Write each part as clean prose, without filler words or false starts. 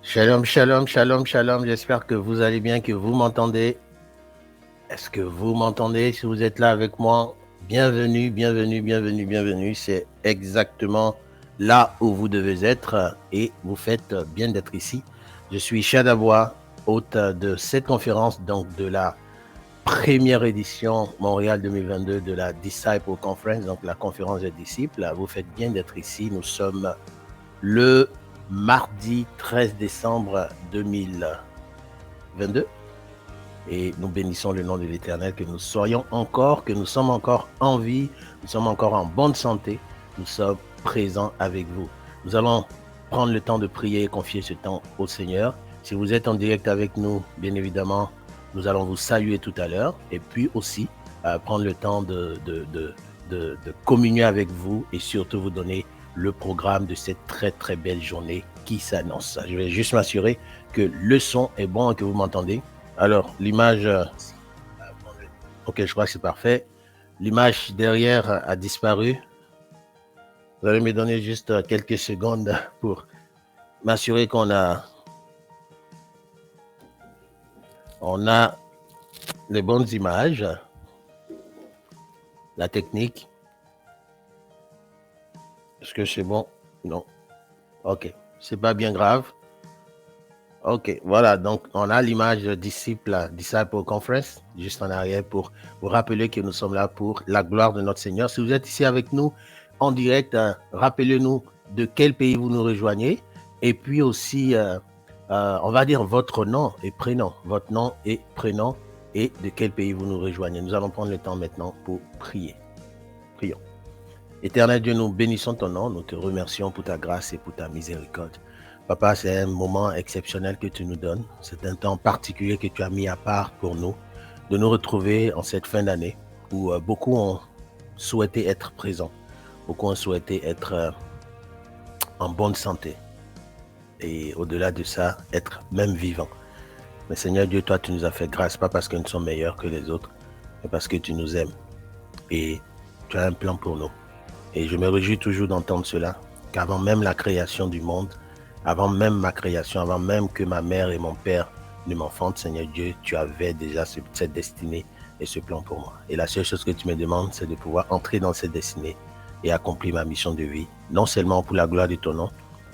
Shalom, shalom, shalom, shalom. J'espère que vous allez bien, que vous m'entendez. Est-ce que vous m'entendez? Si vous êtes là avec moi, bienvenue, bienvenue, bienvenue, bienvenue. C'est exactement là où vous devez être et vous faites bien d'être ici. Je suis Chadabois, hôte de cette conférence, donc de la première édition Montréal 2022 de la Disciple Conference, donc la conférence des disciples. Vous faites bien d'être ici. Nous sommes le mardi 13 décembre 2022 et nous bénissons le nom de l'Éternel, que nous soyons encore, que nous sommes encore en vie, nous sommes encore en bonne santé, nous sommes présents avec vous. Nous allons prendre le temps de prier et confier ce temps au Seigneur. Si vous êtes en direct avec nous, bien évidemment, nous allons vous saluer tout à l'heure et puis aussi prendre le temps de communier avec vous et surtout vous donner le programme de cette très très belle journée qui s'annonce. Je vais juste m'assurer que le son est bon et que vous m'entendez. Alors, l'image, ok, je crois que c'est parfait. L'image derrière a disparu. Vous allez me donner juste quelques secondes pour m'assurer qu'on a les bonnes images. La technique. Est-ce que c'est bon? Non. Ok, c'est pas bien grave. Ok, voilà, donc on a l'image Disciple Conference juste en arrière pour vous rappeler que nous sommes là pour la gloire de notre Seigneur. Si vous êtes ici avec nous en direct, rappelez-nous de quel pays vous nous rejoignez et puis aussi, on va dire votre nom et prénom, et de quel pays vous nous rejoignez. Nous allons prendre le temps maintenant pour prier. Prions. Éternel Dieu, nous bénissons ton nom, nous te remercions pour ta grâce et pour ta miséricorde. Papa, c'est un moment exceptionnel que tu nous donnes. C'est un temps particulier que tu as mis à part pour nous, de nous retrouver en cette fin d'année où beaucoup ont souhaité être présents, beaucoup ont souhaité être en bonne santé et au-delà de ça, être même vivants. Mais Seigneur Dieu, toi, tu nous as fait grâce, pas parce que nous sommes meilleurs que les autres, mais parce que tu nous aimes et tu as un plan pour nous. Et je me réjouis toujours d'entendre cela, qu'avant même la création du monde, avant même ma création, avant même que ma mère et mon père ne m'enfantent, Seigneur Dieu, tu avais déjà cette destinée et ce plan pour moi. Et la seule chose que tu me demandes, c'est de pouvoir entrer dans cette destinée et accomplir ma mission de vie, non seulement pour la gloire de ton nom,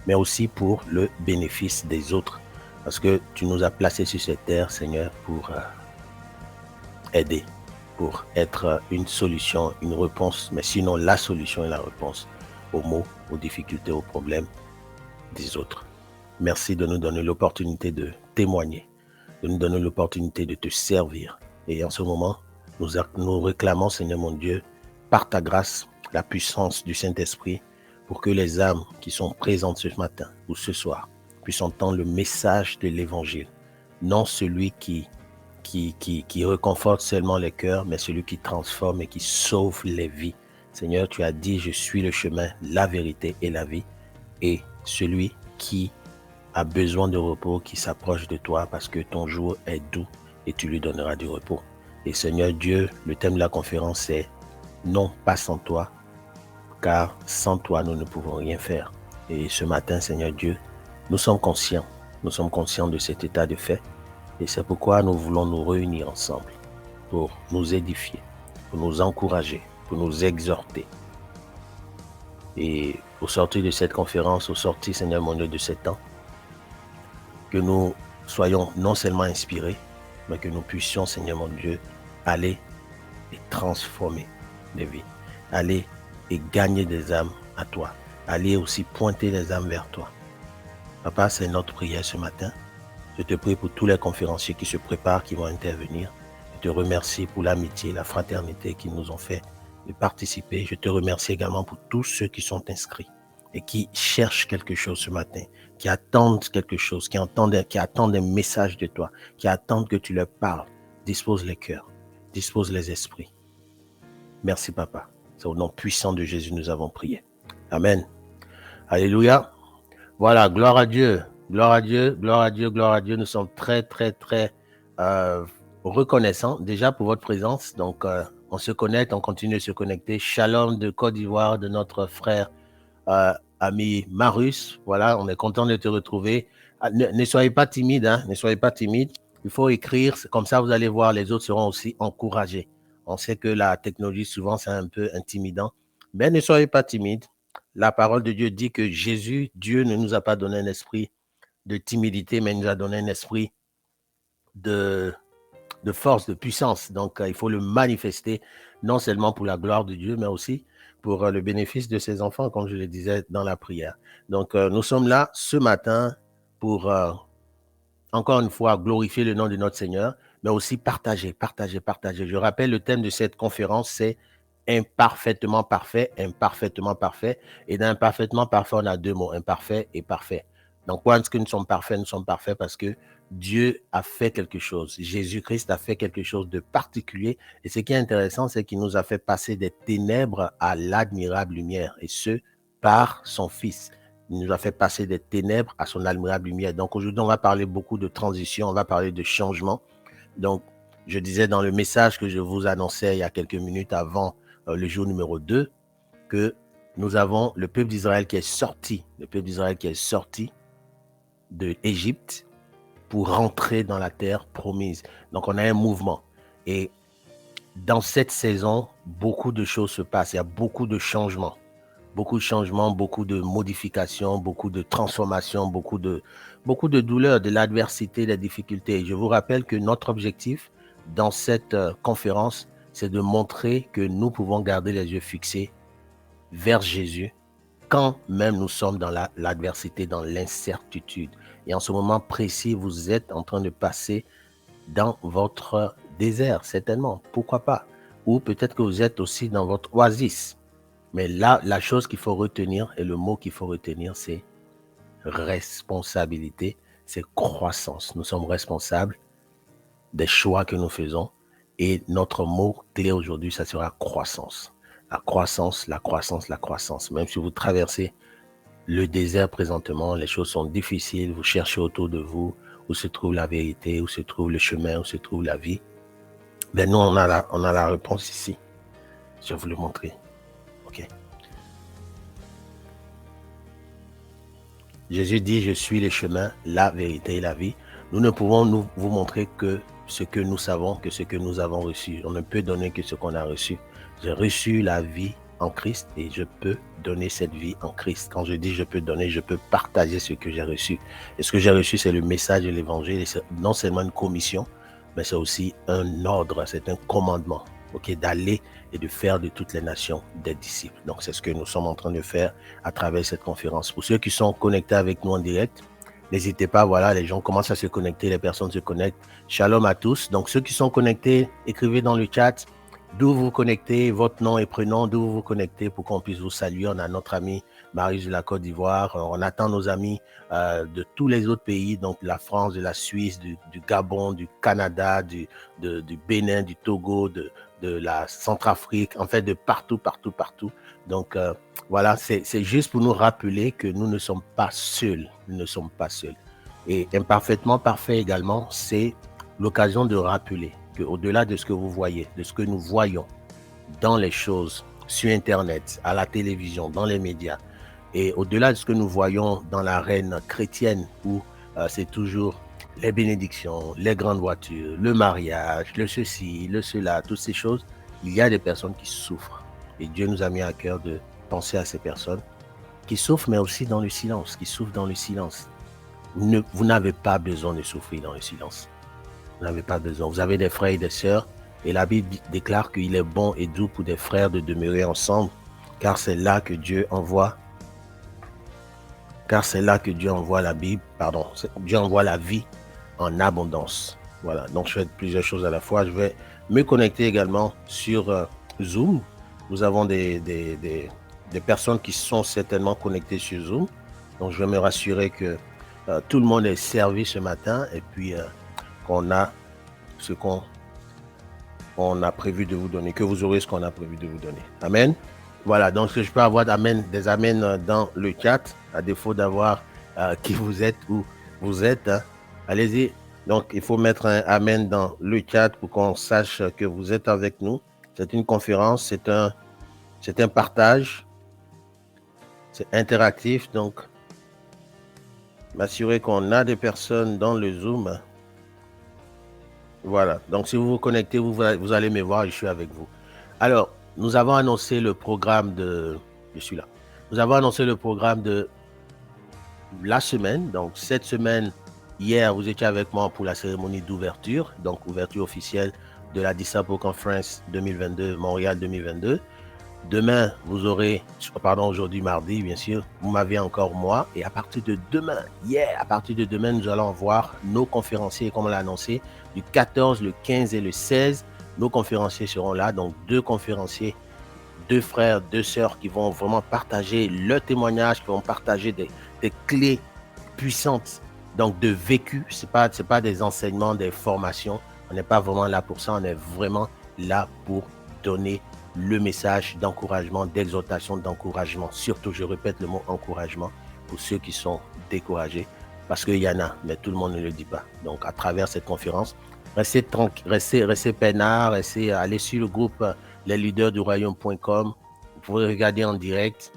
mais aussi pour le bénéfice des autres. Parce que tu nous as placés sur cette terre, Seigneur, pour aider, pour être une solution, une réponse, mais sinon la solution et la réponse aux maux, aux difficultés, aux problèmes des autres. Merci de nous donner l'opportunité de témoigner, de nous donner l'opportunité de te servir. Et en ce moment, nous réclamons, Seigneur mon Dieu, par ta grâce, la puissance du Saint-Esprit pour que les âmes qui sont présentes ce matin ou ce soir puissent entendre le message de l'Évangile, non celui qui réconforte seulement les cœurs, mais celui qui transforme et qui sauve les vies. Seigneur, tu as dit, je suis le chemin, la vérité et la vie. Et celui qui a besoin de repos, qui s'approche de toi parce que ton jour est doux et tu lui donneras du repos. Et Seigneur Dieu, le thème de la conférence est non, pas sans toi, car sans toi, nous ne pouvons rien faire. Et ce matin, Seigneur Dieu, nous sommes conscients de cet état de fait. Et c'est pourquoi nous voulons nous réunir ensemble pour nous édifier, pour nous encourager, pour nous exhorter. Et au sortir de cette conférence, au sortir, Seigneur mon Dieu, de ce temps, que nous soyons non seulement inspirés, mais que nous puissions, Seigneur mon Dieu, aller et transformer les vies, aller et gagner des âmes à toi, aller aussi pointer les âmes vers toi. Papa, c'est notre prière ce matin. Je te prie pour tous les conférenciers qui se préparent, qui vont intervenir. Je te remercie pour l'amitié, la fraternité qu'ils nous ont fait de participer. Je te remercie également pour tous ceux qui sont inscrits et qui cherchent quelque chose ce matin, qui attendent quelque chose, qui attendent un message de toi, qui attendent que tu leur parles. Dispose les cœurs, dispose les esprits. Merci, Papa. C'est au nom puissant de Jésus nous avons prié. Amen. Alléluia. Voilà, gloire à Dieu. Gloire à Dieu, gloire à Dieu, gloire à Dieu. Nous sommes très, très, très reconnaissants déjà pour votre présence. Donc, on se connecte, on continue de se connecter. Shalom de Côte d'Ivoire, de notre frère ami Marius. Voilà, on est content de te retrouver. Ne soyez pas timide, hein, ne soyez pas timide. Il faut écrire, comme ça vous allez voir, les autres seront aussi encouragés. On sait que la technologie, souvent, c'est un peu intimidant, mais ne soyez pas timide. La parole de Dieu dit que Jésus, Dieu ne nous a pas donné un esprit de timidité, mais il nous a donné un esprit de, de force, de puissance. Donc, il faut le manifester, non seulement pour la gloire de Dieu, mais aussi pour le bénéfice de ses enfants, comme je le disais dans la prière. Donc, nous sommes là ce matin pour, encore une fois, glorifier le nom de notre Seigneur, mais aussi partager, partager, partager. Je rappelle, le thème de cette conférence, c'est imparfaitement parfait, imparfaitement parfait. Et dans imparfaitement parfait, on a deux mots, imparfait et parfait. Donc, pourquoi est-ce que nous sommes parfaits? Nous sommes parfaits parce que Dieu a fait quelque chose. Jésus-Christ a fait quelque chose de particulier. Et ce qui est intéressant, c'est qu'il nous a fait passer des ténèbres à l'admirable lumière, et ce, par son Fils. Il nous a fait passer des ténèbres à son admirable lumière. Donc, aujourd'hui, on va parler beaucoup de transition, on va parler de changement. Donc, je disais dans le message que je vous annonçais il y a quelques minutes avant le jour numéro 2, que nous avons le peuple d'Israël qui est sorti, le peuple d'Israël qui est sorti de l'Égypte pour rentrer dans la terre promise. Donc, on a un mouvement. Et dans cette saison, beaucoup de choses se passent. Il y a beaucoup de changements, beaucoup de modifications, beaucoup de transformations, beaucoup de douleurs, de l'adversité, des difficultés. Et je vous rappelle que notre objectif dans cette conférence, c'est de montrer que nous pouvons garder les yeux fixés vers Jésus quand même nous sommes dans l'adversité, dans l'incertitude. Et en ce moment précis, vous êtes en train de passer dans votre désert, certainement. Pourquoi pas? Ou peut-être que vous êtes aussi dans votre oasis. Mais là, la chose qu'il faut retenir, et le mot qu'il faut retenir, c'est responsabilité, c'est croissance. Nous sommes responsables des choix que nous faisons. Et notre mot clé aujourd'hui, ça sera croissance. La croissance, la croissance, la croissance. Même si vous traversez le désert présentement, les choses sont difficiles, vous cherchez autour de vous où se trouve la vérité, où se trouve le chemin, où se trouve la vie. Mais nous, on a la réponse ici. Je vais vous le montrer. OK. Jésus dit, je suis le chemin, la vérité et la vie. Nous ne pouvons vous montrer que ce que nous savons, que ce que nous avons reçu. On ne peut donner que ce qu'on a reçu. J'ai reçu la vie en Christ et je peux donner cette vie en Christ. Quand je dis je peux donner, je peux partager ce que j'ai reçu. Et ce que j'ai reçu, c'est le message de l'évangile. C'est non seulement une commission, mais c'est aussi un ordre, c'est un commandement, okay, d'aller et de faire de toutes les nations des disciples. Donc, c'est ce que nous sommes en train de faire à travers cette conférence. Pour ceux qui sont connectés avec nous en direct, n'hésitez pas, voilà, les gens commencent à se connecter, les personnes se connectent. Shalom à tous. Donc, ceux qui sont connectés, écrivez dans le chat d'où vous vous connectez, votre nom et prénom, d'où vous vous connectez pour qu'on puisse vous saluer. On a notre ami Marius de la Côte d'Ivoire. On attend nos amis de tous les autres pays, donc de la France, de la Suisse, du Gabon, du Canada, du Bénin, du Togo, de la Centrafrique, en fait de partout, partout, partout. Donc voilà, c'est juste pour nous rappeler que nous ne sommes pas seuls. Nous ne sommes pas seuls. Et imparfaitement parfait également, c'est l'occasion de rappeler qu'au-delà de ce que vous voyez, de ce que nous voyons dans les choses, sur Internet, à la télévision, dans les médias, et au-delà de ce que nous voyons dans l'arène chrétienne, où c'est toujours les bénédictions, les grandes voitures, le mariage, le ceci, le cela, toutes ces choses, il y a des personnes qui souffrent. Et Dieu nous a mis à cœur de penser à ces personnes qui souffrent, mais aussi dans le silence, qui souffrent dans le silence. Vous n'avez pas besoin de souffrir dans le silence. Vous n'avez pas besoin. Vous avez des frères et des sœurs, et la Bible déclare qu'il est bon et doux pour des frères de demeurer ensemble, car c'est là que Dieu envoie la Bible, Dieu envoie la vie en abondance. Voilà, donc je fais plusieurs choses à la fois. Je vais me connecter également sur Zoom. Nous avons des personnes qui sont certainement connectées sur Zoom. Donc je vais me rassurer que tout le monde est servi ce matin et puis qu'on a ce qu'on a prévu de vous donner, que vous aurez ce qu'on a prévu de vous donner. Amen. Voilà, donc je peux avoir des amens dans le chat, à défaut d'avoir qui vous êtes, où vous êtes. Hein. Allez-y. Donc, il faut mettre un amen dans le chat pour qu'on sache que vous êtes avec nous. C'est une conférence, c'est un partage. C'est interactif, donc m'assurer qu'on a des personnes dans le Zoom. Voilà. Donc, si vous vous connectez, vous allez me voir et je suis avec vous. Alors, nous avons annoncé le programme de... Je suis là. Nous avons annoncé le programme de la semaine. Donc, cette semaine, hier, vous étiez avec moi pour la cérémonie d'ouverture. Donc, ouverture officielle de la Disciple Conference 2022, Montréal 2022. Demain, vous aurez, pardon, aujourd'hui mardi, bien sûr, vous m'avez encore moi. Et à partir de demain, à partir de demain, nous allons voir nos conférenciers, comme on l'a annoncé, du 14, le 15 et le 16. Nos conférenciers seront là. Donc, 2 conférenciers, 2 frères, 2 sœurs qui vont vraiment partager leur témoignage, qui vont partager des clés puissantes, donc de vécu. C'est pas des enseignements, des formations. On n'est pas vraiment là pour ça. On est vraiment là pour donner le message d'encouragement, d'exhortation, d'encouragement. Surtout, je répète le mot encouragement pour ceux qui sont découragés, parce qu'il y en a, mais tout le monde ne le dit pas. Donc, à travers cette conférence, restez tranquille, restez peinards, allez sur le groupe lesleadersduroyaume.com. Vous pouvez regarder en direct.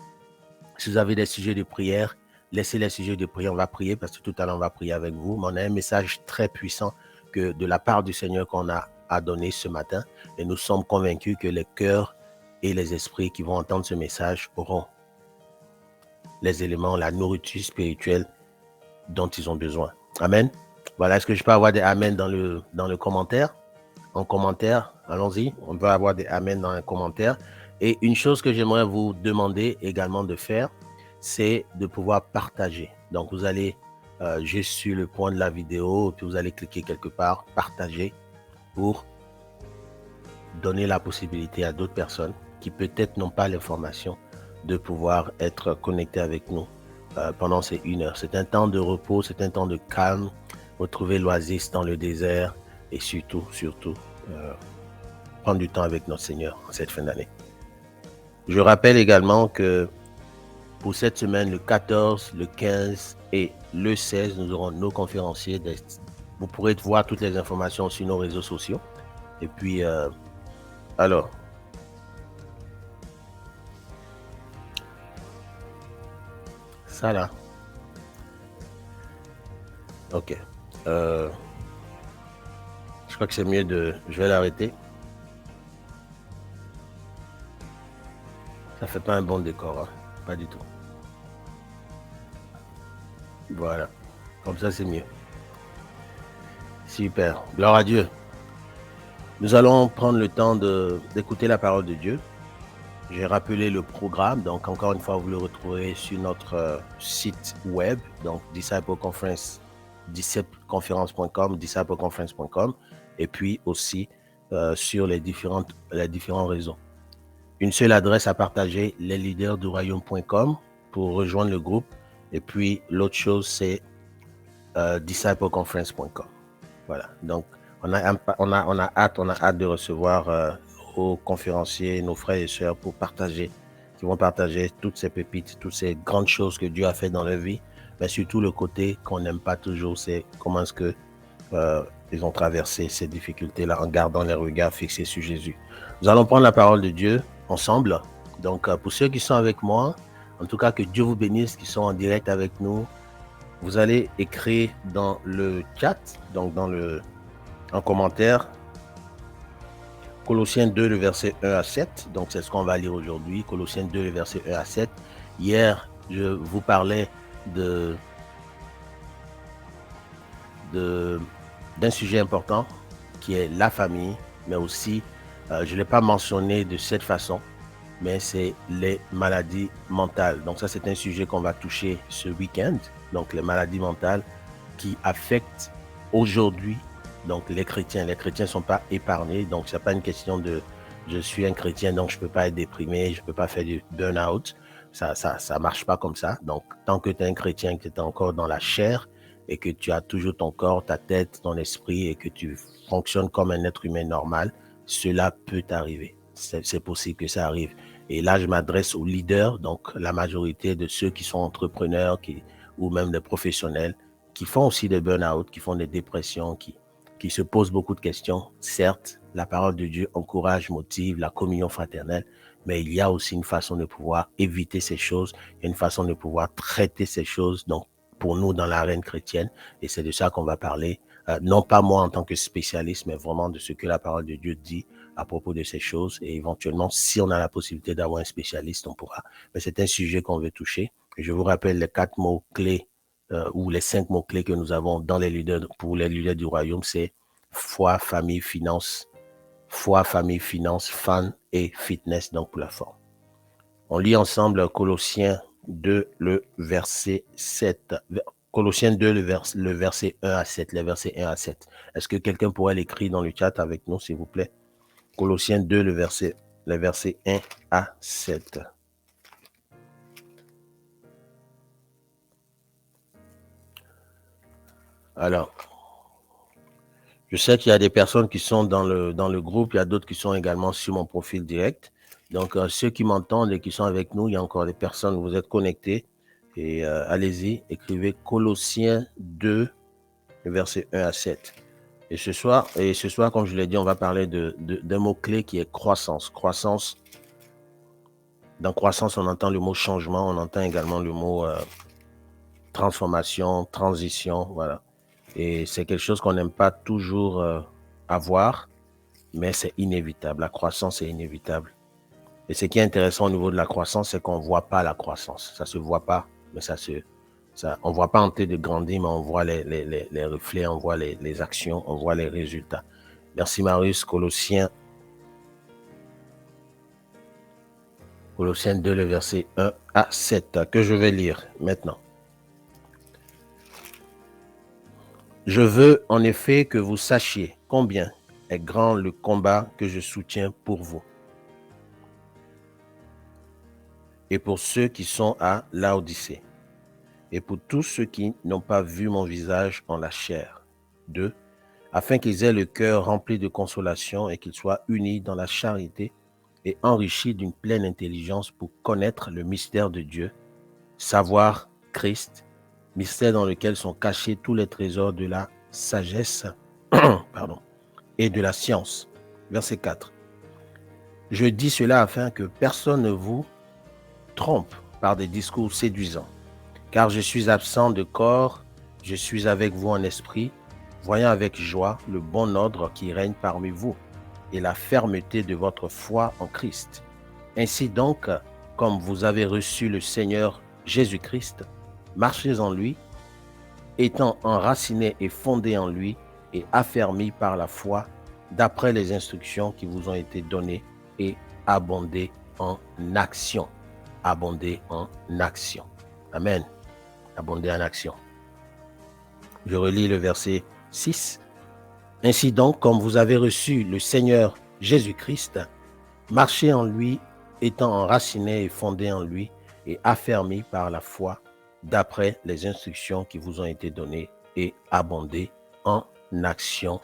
Si vous avez des sujets de prière, laissez les sujets de prière. On va prier parce que tout à l'heure, on va prier avec vous. Mais on a un message très puissant que de la part du Seigneur qu'on a à donner ce matin. Et nous sommes convaincus que les cœurs et les esprits qui vont entendre ce message auront les éléments, la nourriture spirituelle dont ils ont besoin. Amen. Voilà, est-ce que je peux avoir des amen dans le commentaire? En commentaire, allons-y. On va avoir des amen dans un commentaire. Et une chose que j'aimerais vous demander également de faire, c'est de pouvoir partager. Donc, vous allez juste sur le point de la vidéo, puis vous allez cliquer quelque part, partager, pour donner la possibilité à d'autres personnes qui peut-être n'ont pas l'information de pouvoir être connectés avec nous pendant ces 1 heure. C'est un temps de repos, c'est un temps de calme, retrouver l'oasis dans le désert et surtout, prendre du temps avec notre Seigneur en cette fin d'année. Je rappelle également que pour cette semaine, le 14, le 15 et le 16, nous aurons nos conférenciers. Vous pourrez voir toutes les informations sur nos réseaux sociaux. Et puis, alors, ça là. Ok. Je crois que c'est mieux de... Je vais l'arrêter. Ça fait pas un bon décor, hein? Pas du tout. Voilà. Comme ça, c'est mieux. Super. Gloire à Dieu. Nous allons prendre le temps d'écouter la parole de Dieu. J'ai rappelé le programme. Donc, encore une fois, vous le retrouverez sur notre site web. Donc, discipleconference.com, discipleconference.com. Et puis aussi sur les différents réseaux. Une seule adresse à partager, lesleadersduroyaume.com pour rejoindre le groupe. Et puis, l'autre chose, c'est discipleconference.com. Voilà. Donc, on a hâte de recevoir aux conférenciers, nos frères et sœurs qui vont partager toutes ces pépites, toutes ces grandes choses que Dieu a fait dans leur vie. Mais surtout, le côté qu'on n'aime pas toujours, c'est comment est-ce que ils ont traversé ces difficultés-là en gardant les regards fixés sur Jésus. Nous allons prendre la parole de Dieu ensemble. Donc, pour ceux qui sont avec moi, en tout cas, que Dieu vous bénisse, qui sont en direct avec nous. Vous allez écrire dans le chat, donc en commentaire, Colossiens 2, le verset 1 à 7. Donc, c'est ce qu'on va lire aujourd'hui. Colossiens 2, le verset 1 à 7. Hier, je vous parlais d'un sujet important qui est la famille, mais aussi, je ne l'ai pas mentionné de cette façon, mais c'est les maladies mentales. Donc ça, c'est un sujet qu'on va toucher ce week-end. Donc les maladies mentales qui affectent aujourd'hui donc les chrétiens. Les chrétiens ne sont pas épargnés. Donc ce n'est pas une question de je suis un chrétien, donc je ne peux pas être déprimé, je ne peux pas faire du burn-out. Ça marche pas comme ça. Donc tant que tu es un chrétien, que tu es encore dans la chair et que tu as toujours ton corps, ta tête, ton esprit et que tu fonctionnes comme un être humain normal, cela peut t'arriver. C'est possible que ça arrive. Et là, je m'adresse aux leaders, donc la majorité de ceux qui sont entrepreneurs ou même des professionnels qui font aussi des burn-out, qui font des dépressions, qui se posent beaucoup de questions. Certes, la parole de Dieu encourage, motive la communion fraternelle, mais il y a aussi une façon de pouvoir éviter ces choses, il y a une façon de pouvoir traiter ces choses, donc pour nous dans l'arène chrétienne, et c'est de ça qu'on va parler, non pas moi en tant que spécialiste, mais vraiment de ce que la parole de Dieu dit à propos de ces choses, et éventuellement, si on a la possibilité d'avoir un spécialiste, on pourra. Mais c'est un sujet qu'on veut toucher. Je vous rappelle les 4 mots-clés ou les 5 mots-clés que nous avons dans les leaders, pour les leaders du royaume, c'est foi, famille, finance, fun et fitness, donc pour la forme. On lit ensemble Colossiens 2, le verset 7. Colossiens 2, le verset 1 à 7, les versets 1 à 7. Est-ce que quelqu'un pourrait l'écrire dans le chat avec nous, s'il vous plaît? Colossiens 2, le verset 1 à 7. Alors, je sais qu'il y a des personnes qui sont dans le groupe, il y a d'autres qui sont également sur mon profil direct. Donc, ceux qui m'entendent et qui sont avec nous, il y a encore des personnes, vous êtes connectés. Et allez-y, écrivez Colossiens 2, versets 1 à 7. Et ce soir, comme je l'ai dit, on va parler d'un mot-clé qui est croissance. Croissance. Dans croissance, on entend le mot changement, on entend également le mot transformation, transition, voilà. Et c'est quelque chose qu'on n'aime pas toujours avoir, mais c'est inévitable. La croissance est inévitable. Et ce qui est intéressant au niveau de la croissance, c'est qu'on ne voit pas la croissance. Ça ne se voit pas, mais on ne voit pas en train de grandir, mais on voit les reflets, on voit les actions, on voit les résultats. Merci Marius. Colossiens 2, le verset 1 à 7, que je vais lire maintenant. Je veux en effet que vous sachiez combien est grand le combat que je soutiens pour vous et pour ceux qui sont à Laodicée et pour tous ceux qui n'ont pas vu mon visage en la chair. 2. Afin qu'ils aient le cœur rempli de consolation et qu'ils soient unis dans la charité et enrichis d'une pleine intelligence pour connaître le mystère de Dieu, savoir Christ, mystère dans lequel sont cachés tous les trésors de la sagesse et de la science. Verset 4. Je dis cela afin que personne ne vous trompe par des discours séduisants, car je suis absent de corps, je suis avec vous en esprit, voyant avec joie le bon ordre qui règne parmi vous et la fermeté de votre foi en Christ. Ainsi donc, comme vous avez reçu le Seigneur Jésus-Christ, marchez en lui, étant enracinés et fondés en lui et affermis par la foi, d'après les instructions qui vous ont été données, et abondez en action. Abondez en action. Amen. Abondez en action. Je relis le verset 6. Ainsi donc, comme vous avez reçu le Seigneur Jésus-Christ, marchez en lui, étant enracinés et fondés en lui, et affermis par la foi, d'après les instructions qui vous ont été données, et abondez en action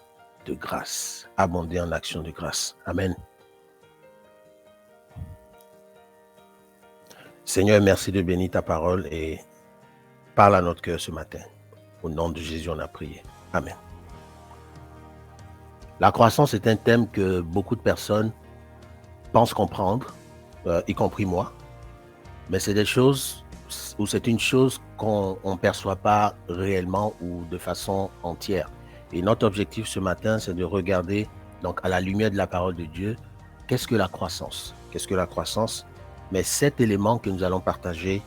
de grâce. Abondez en action de grâce. Amen. Seigneur, merci de bénir ta parole et parle à notre cœur ce matin. Au nom de Jésus, on a prié. Amen. La croissance est un thème que beaucoup de personnes pensent comprendre, y compris moi. Mais c'est des choses où c'est une chose qu'on ne perçoit pas réellement ou de façon entière. Et notre objectif ce matin, c'est de regarder, donc à la lumière de la parole de Dieu, qu'est-ce que la croissance? Qu'est-ce que la croissance? Mais 7 éléments que nous allons partager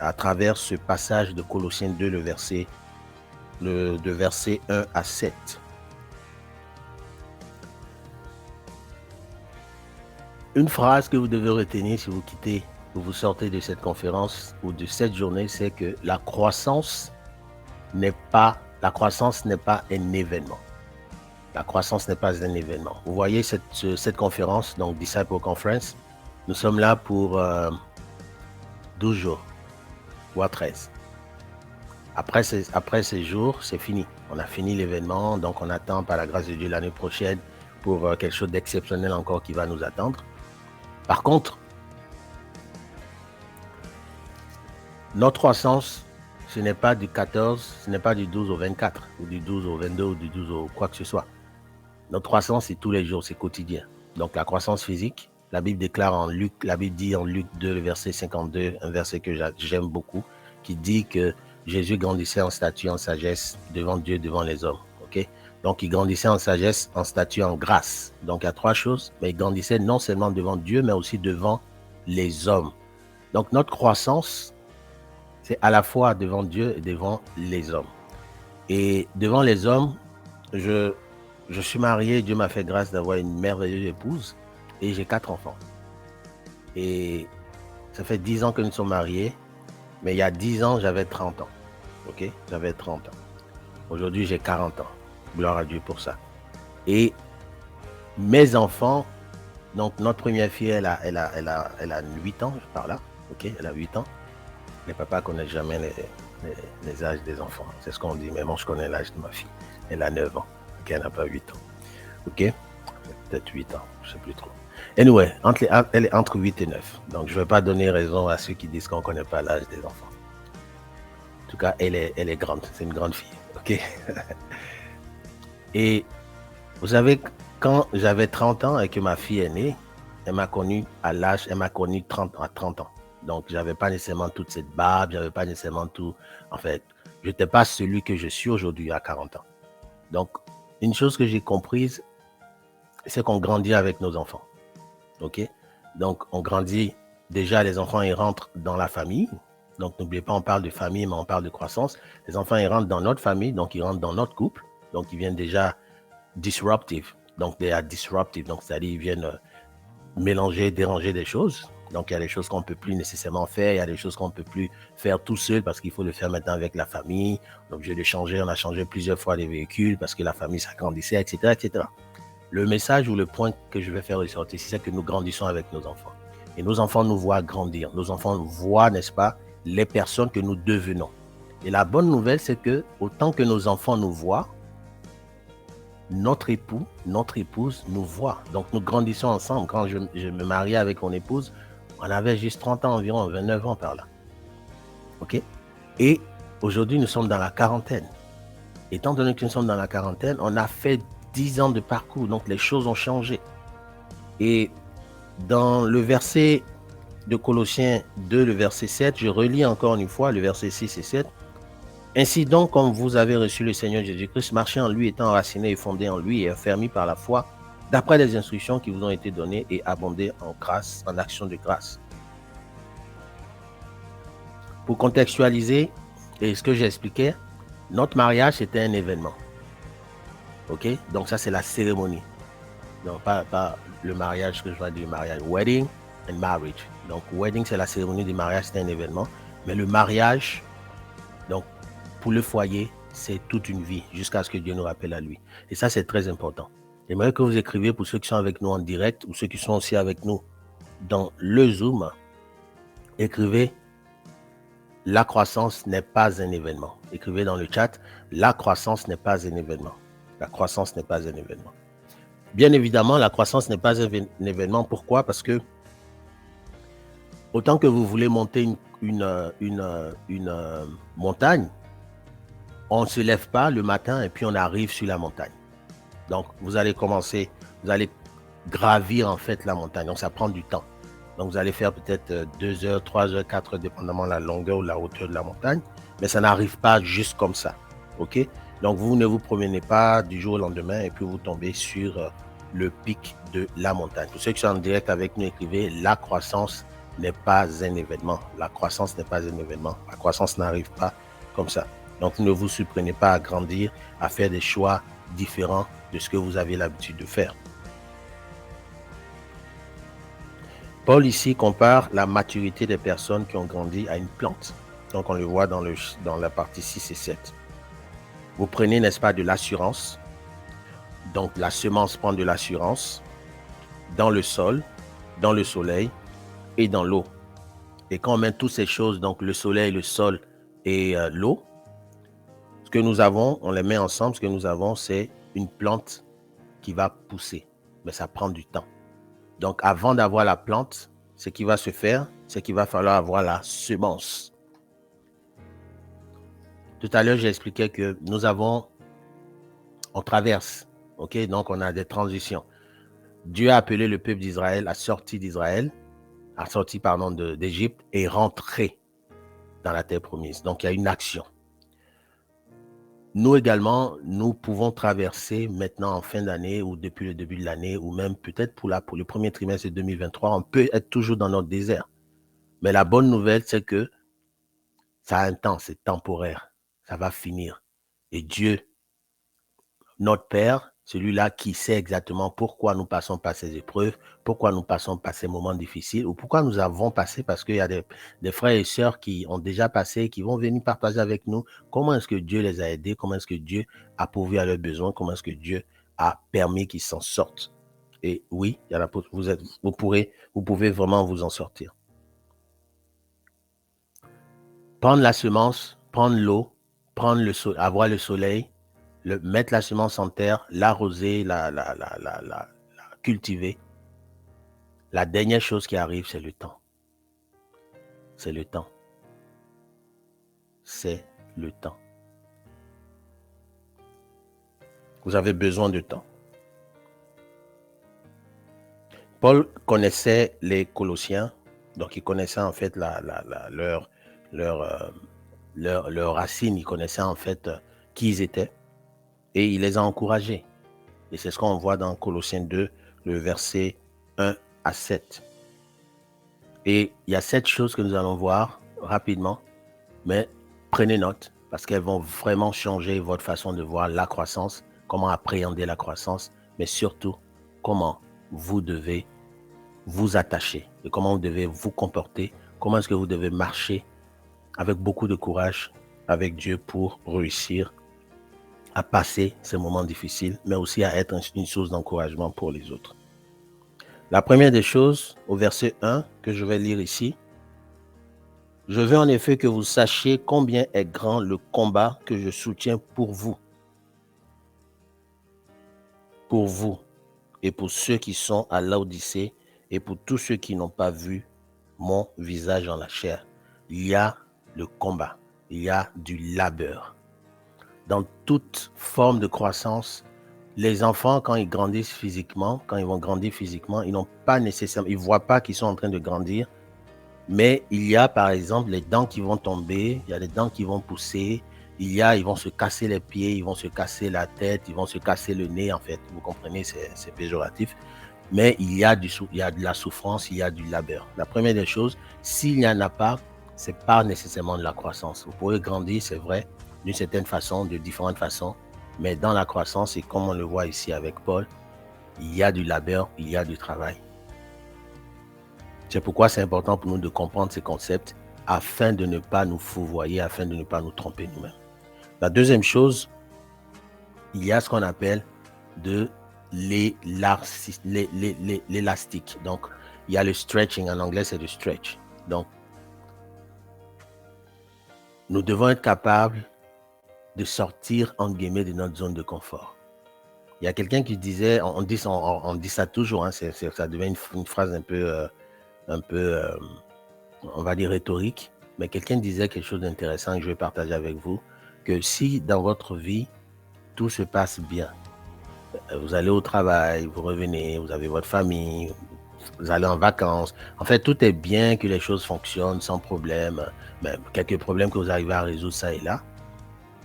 à travers ce passage de Colossiens 2, de verset 1 à 7. Une phrase que vous devez retenir si vous quittez ou vous sortez de cette conférence ou de cette journée, c'est que la croissance n'est pas un événement. La croissance n'est pas un événement. Vous voyez cette conférence, donc Disciple Conference, nous sommes là pour 12 jours, voire 13. Après ces jours, c'est fini. On a fini l'événement, donc on attend par la grâce de Dieu l'année prochaine pour quelque chose d'exceptionnel encore qui va nous attendre. Par contre, notre croissance, ce n'est pas du 14, ce n'est pas du 12 au 24, ou du 12 au 22, ou du 12 au quoi que ce soit. Notre croissance, c'est tous les jours, c'est quotidien. Donc la croissance physique, La Bible déclare en Luc, la Bible dit en Luc 2, le verset 52, un verset que j'aime beaucoup, qui dit que Jésus grandissait en stature, en sagesse, devant Dieu, devant les hommes. Okay? Donc, il grandissait en sagesse, en stature, en grâce. Donc, il y a trois choses, mais il grandissait non seulement devant Dieu, mais aussi devant les hommes. Donc, notre croissance, c'est à la fois devant Dieu et devant les hommes. Et devant les hommes, je suis marié, Dieu m'a fait grâce d'avoir une merveilleuse épouse et j'ai 4 enfants. Et ça fait 10 ans que nous sommes mariés, mais il y a 10 ans, j'avais 30 ans. Ok? J'avais 30 ans. Aujourd'hui, j'ai 40 ans. Gloire à Dieu pour ça. Et mes enfants, donc notre première fille, elle a 8 ans, par là. Ok? Elle a 8 ans. Les papas ne connaissent jamais les âges des enfants. C'est ce qu'on dit. Mais moi, je connais l'âge de ma fille. Elle a 9 ans. Ok? Elle n'a pas 8 ans. Ok? Peut-être 8 ans. Je ne sais plus trop. Anyway, elle est entre 8 et 9. Donc, je ne vais pas donner raison à ceux qui disent qu'on ne connaît pas l'âge des enfants. En tout cas, elle est grande. C'est une grande fille. OK? Et vous savez, quand j'avais 30 ans et que ma fille est née, elle m'a connu à 30 ans. Donc, je n'avais pas nécessairement toute cette barbe, je n'avais pas nécessairement tout. En fait, je n'étais pas celui que je suis aujourd'hui à 40 ans. Donc, une chose que j'ai comprise, c'est qu'on grandit avec nos enfants. OK? Donc, on grandit. Déjà, les enfants, ils rentrent dans la famille. Donc, n'oubliez pas, on parle de famille, mais on parle de croissance. Les enfants, ils rentrent dans notre famille, donc ils rentrent dans notre couple. Donc, ils viennent déjà disruptive. Donc, they are disruptive. Donc, c'est-à-dire, ils viennent mélanger, déranger des choses. Donc, il y a des choses qu'on ne peut plus nécessairement faire. Il y a des choses qu'on ne peut plus faire tout seul parce qu'il faut le faire maintenant avec la famille. Donc, je l'ai changé. On a changé plusieurs fois les véhicules parce que la famille s'agrandissait, etc., etc. Le message ou le point que je vais faire ressortir, c'est que nous grandissons avec nos enfants. Et nos enfants nous voient grandir. Nos enfants voient, n'est-ce pas, les personnes que nous devenons. Et la bonne nouvelle, c'est que autant que nos enfants nous voient, notre époux, notre épouse nous voit. Donc, nous grandissons ensemble. Quand je me mariais avec mon épouse, on avait juste 30 ans environ, 29 ans par là. OK? Et aujourd'hui, nous sommes dans la quarantaine. Étant donné que nous sommes dans la quarantaine, on a fait 10 ans de parcours. Donc, les choses ont changé. Et dans le verset de Colossiens 2, le verset 7, je relis encore une fois le verset 6 et 7. Ainsi donc, comme vous avez reçu le Seigneur Jésus-Christ, marchez en lui, étant enraciné et fondé en lui et affermi par la foi, d'après les instructions qui vous ont été données et abondez en grâce, en action de grâce. Pour contextualiser, et ce que j'expliquais, notre mariage, c'était un événement. OK? Donc ça, c'est la cérémonie. Donc pas le mariage que je vois du mariage. Wedding and marriage. Donc wedding, c'est la cérémonie du mariage, c'est un événement. Mais le mariage, donc pour le foyer, c'est toute une vie jusqu'à ce que Dieu nous rappelle à lui. Et ça, c'est très important. J'aimerais que vous écriviez pour ceux qui sont avec nous en direct ou ceux qui sont aussi avec nous dans le Zoom. Écrivez « La croissance n'est pas un événement ». Écrivez dans le chat « La croissance n'est pas un événement ». La croissance n'est pas un événement. Bien évidemment, la croissance n'est pas un événement. Pourquoi? Parce que autant que vous voulez monter une montagne, on ne se lève pas le matin et puis on arrive sur la montagne. Donc, vous allez commencer, vous allez gravir en fait la montagne. Donc, ça prend du temps. Donc, vous allez faire peut-être 2 heures, 3 heures, 4 heures, dépendamment de la longueur ou de la hauteur de la montagne. Mais ça n'arrive pas juste comme ça. OK? Donc, vous ne vous promenez pas du jour au lendemain et puis vous tombez sur le pic de la montagne. Pour ceux qui sont en direct avec nous, écrivez « La croissance n'est pas un événement ». La croissance n'est pas un événement. La croissance n'arrive pas comme ça. Donc, ne vous surprenez pas à grandir, à faire des choix différents de ce que vous avez l'habitude de faire. Paul ici compare la maturité des personnes qui ont grandi à une plante. Donc, on le voit dans la partie 6 et 7. Vous prenez, n'est-ce pas, de l'assurance. Donc, la semence prend de l'assurance dans le sol, dans le soleil et dans l'eau. Et quand on met toutes ces choses, donc le soleil, le sol et l'eau, ce que nous avons, on les met ensemble, ce que nous avons, c'est une plante qui va pousser. Mais ça prend du temps. Donc, avant d'avoir la plante, ce qui va se faire, c'est qu'il va falloir avoir la semence. Tout à l'heure, j'ai expliqué que on traverse, ok? Donc, on a des transitions. Dieu a appelé le peuple d'Israël à sortir d'Égypte et rentrer dans la terre promise. Donc, il y a une action. Nous également, nous pouvons traverser maintenant en fin d'année ou depuis le début de l'année ou même peut-être pour le premier trimestre de 2023, on peut être toujours dans notre désert. Mais la bonne nouvelle, c'est que ça a un temps, c'est temporaire. Ça va finir. Et Dieu, notre Père, celui-là qui sait exactement pourquoi nous passons par ces épreuves, pourquoi nous passons par ces moments difficiles ou pourquoi nous avons passé, parce qu'il y a des frères et sœurs qui ont déjà passé, qui vont venir partager avec nous comment est-ce que Dieu les a aidés, comment est-ce que Dieu a pourvu à leurs besoins, comment est-ce que Dieu a permis qu'ils s'en sortent. Et oui, il y a la, vous pouvez vraiment vous en sortir. Prendre la semence, prendre l'eau, avoir le soleil, mettre la semence en terre, l'arroser, la cultiver. La dernière chose qui arrive, c'est le temps. C'est le temps. C'est le temps. Vous avez besoin de temps. Paul connaissait les Colossiens, donc il connaissait en fait leur racine, il connaissait en fait qui ils étaient et il les a encouragés. Et c'est ce qu'on voit dans Colossiens 2, le verset 1 à 7. Et il y a 7 choses que nous allons voir rapidement, mais prenez note parce qu'elles vont vraiment changer votre façon de voir la croissance, comment appréhender la croissance, mais surtout comment vous devez vous attacher et comment vous devez vous comporter, comment est-ce que vous devez marcher avec beaucoup de courage avec Dieu pour réussir à passer ces moments difficiles, mais aussi à être une source d'encouragement pour les autres. La première des choses, au verset 1, que je vais lire ici, « Je veux en effet que vous sachiez combien est grand le combat que je soutiens pour vous et pour ceux qui sont à Laodicée et pour tous ceux qui n'ont pas vu mon visage en la chair. » Il y a le combat, il y a du labeur. Dans toute forme de croissance, les enfants, quand ils grandissent physiquement, quand ils vont grandir physiquement, ils n'ont pas nécessairement, ils ne voient pas qu'ils sont en train de grandir, mais il y a par exemple les dents qui vont tomber, il y a les dents qui vont pousser, ils vont se casser les pieds, ils vont se casser la tête, ils vont se casser le nez, en fait, vous comprenez, c'est péjoratif, mais il y a de la souffrance, il y a du labeur. La première des choses, s'il n'y en a pas, ce n'est pas nécessairement de la croissance. Vous pouvez grandir, c'est vrai, d'une certaine façon, de différentes façons, mais dans la croissance, et comme on le voit ici avec Paul, il y a du labeur, il y a du travail. C'est pourquoi c'est important pour nous de comprendre ces concepts afin de ne pas nous fourvoyer, afin de ne pas nous tromper nous-mêmes. La deuxième chose, il y a ce qu'on appelle de l'élastique. Donc, il y a le stretching, en anglais c'est le stretch. Donc, nous devons être capables de sortir, entre guillemets, de notre zone de confort. Il y a quelqu'un qui disait, on dit ça toujours, hein, ça devient une phrase un peu, on va dire rhétorique, mais quelqu'un disait quelque chose d'intéressant que je vais partager avec vous, que si dans votre vie, tout se passe bien, vous allez au travail, vous revenez, vous avez votre famille, vous allez en vacances, en fait tout est bien, que les choses fonctionnent sans problème, mais quelques problèmes que vous arrivez à résoudre ça et là,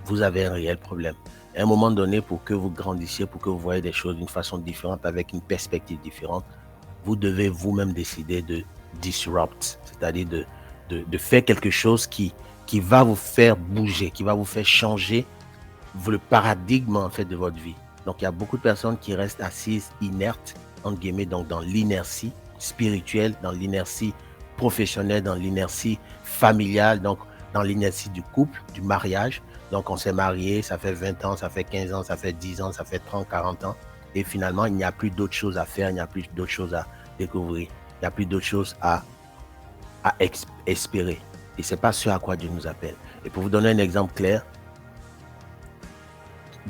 vous avez un réel problème. À un moment donné, pour que vous grandissiez, pour que vous voyez des choses d'une façon différente, avec une perspective différente, vous devez vous-même décider de disrupt, c'est-à-dire de faire quelque chose qui va vous faire bouger, qui va vous faire changer le paradigme en fait de votre vie. Donc il y a beaucoup de personnes qui restent assises inertes, entre guillemets, donc dans l'inertie spirituelle, dans l'inertie professionnelle, dans l'inertie familiale, donc dans l'inertie du couple, du mariage. Donc on s'est marié, ça fait 20 ans, ça fait 15 ans, ça fait 10 ans, ça fait 30, 40 ans. Et finalement, il n'y a plus d'autres choses à faire, il n'y a plus d'autres choses à découvrir, il n'y a plus d'autres choses à espérer. Et ce n'est pas ce à quoi Dieu nous appelle. Et pour vous donner un exemple clair,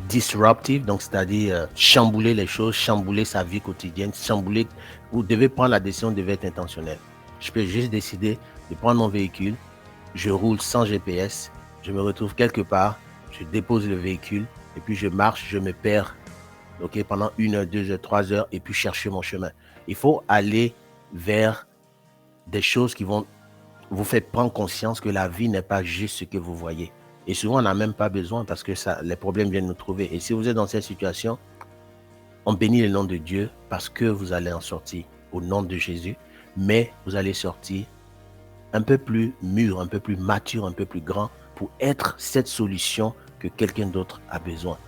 disruptive, donc c'est-à-dire chambouler les choses, chambouler sa vie quotidienne, chambouler, vous devez prendre la décision, vous devez être intentionnel. Je peux juste décider de prendre mon véhicule, je roule sans GPS, je me retrouve quelque part, je dépose le véhicule et puis je marche, je me perds ok, pendant 1 heure, 2 heures, 3 heures, et puis chercher mon chemin. Il faut aller vers des choses qui vont vous faire prendre conscience que la vie n'est pas juste ce que vous voyez. Et souvent, on n'a même pas besoin parce que les problèmes viennent nous trouver. Et si vous êtes dans cette situation, on bénit le nom de Dieu parce que vous allez en sortir au nom de Jésus, mais vous allez sortir un peu plus mûr, un peu plus mature, un peu plus grand pour être cette solution que quelqu'un d'autre a besoin.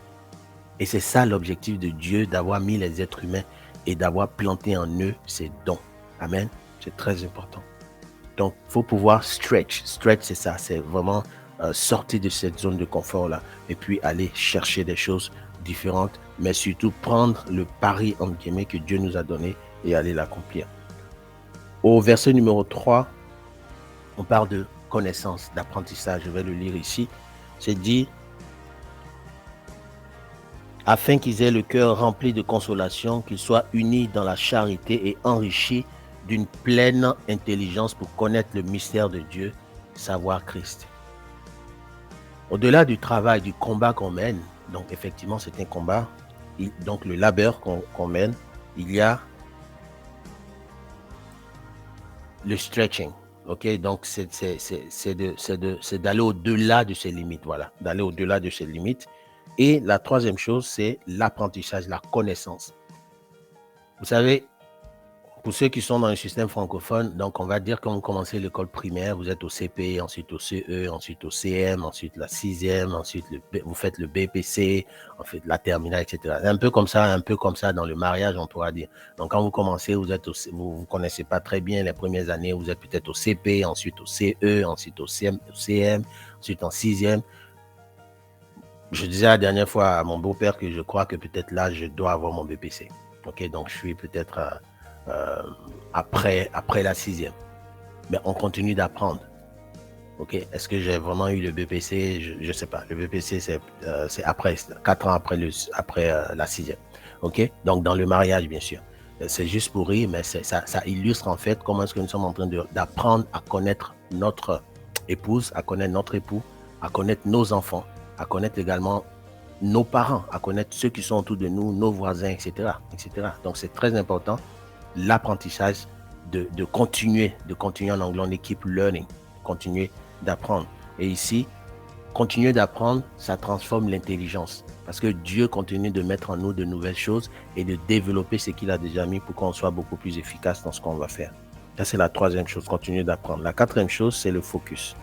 Et c'est ça l'objectif de Dieu, d'avoir mis les êtres humains et d'avoir planté en eux ses dons. Amen. C'est très important. Donc, il faut pouvoir stretch. Stretch, c'est ça. C'est vraiment sortir de cette zone de confort-là et puis aller chercher des choses différentes, mais surtout prendre le pari, entre guillemets, que Dieu nous a donné et aller l'accomplir. Au verset numéro 3, on parle de connaissance, d'apprentissage. Je vais le lire ici. C'est dit, afin qu'ils aient le cœur rempli de consolation, qu'ils soient unis dans la charité et enrichis d'une pleine intelligence pour connaître le mystère de Dieu, savoir Christ. Au-delà du travail, du combat qu'on mène, donc effectivement c'est un combat, donc le labeur qu'on mène, il y a le stretching, ok? Donc c'est d'aller au-delà de ses limites, voilà, d'aller au-delà de ses limites. Et la troisième chose, c'est l'apprentissage, la connaissance. Vous savez, pour ceux qui sont dans le système francophone, donc on va dire quand vous commencez l'école primaire, vous êtes au CP, ensuite au CE, ensuite au CM, ensuite la 6e, ensuite vous faites le BPC, ensuite la terminale, etc. Un peu comme ça dans le mariage, on pourra dire. Donc quand vous commencez, vous connaissez pas très bien les premières années, vous êtes peut-être au CP, ensuite au CE, ensuite au CM, ensuite en 6e. Je disais la dernière fois à mon beau-père que je crois que peut-être là, je dois avoir mon BPC. Ok, donc je suis peut-être après la 6e. Mais on continue d'apprendre. Ok, est-ce que j'ai vraiment eu le BPC? Je ne sais pas. Le BPC, c'est après, 4 ans après la 6e. Ok, donc dans le mariage, bien sûr. C'est juste pour rire, mais ça illustre en fait comment est-ce que nous sommes en train d'apprendre à connaître notre épouse, à connaître notre époux, à connaître nos enfants, à connaître également nos parents, à connaître ceux qui sont autour de nous, nos voisins, etc. etc. Donc c'est très important, l'apprentissage de continuer en anglais, on dit keep learning, continuer d'apprendre. Et ici, continuer d'apprendre, ça transforme l'intelligence. Parce que Dieu continue de mettre en nous de nouvelles choses et de développer ce qu'il a déjà mis pour qu'on soit beaucoup plus efficace dans ce qu'on va faire. Ça, c'est la troisième chose, continuer d'apprendre. La quatrième chose, c'est le focus.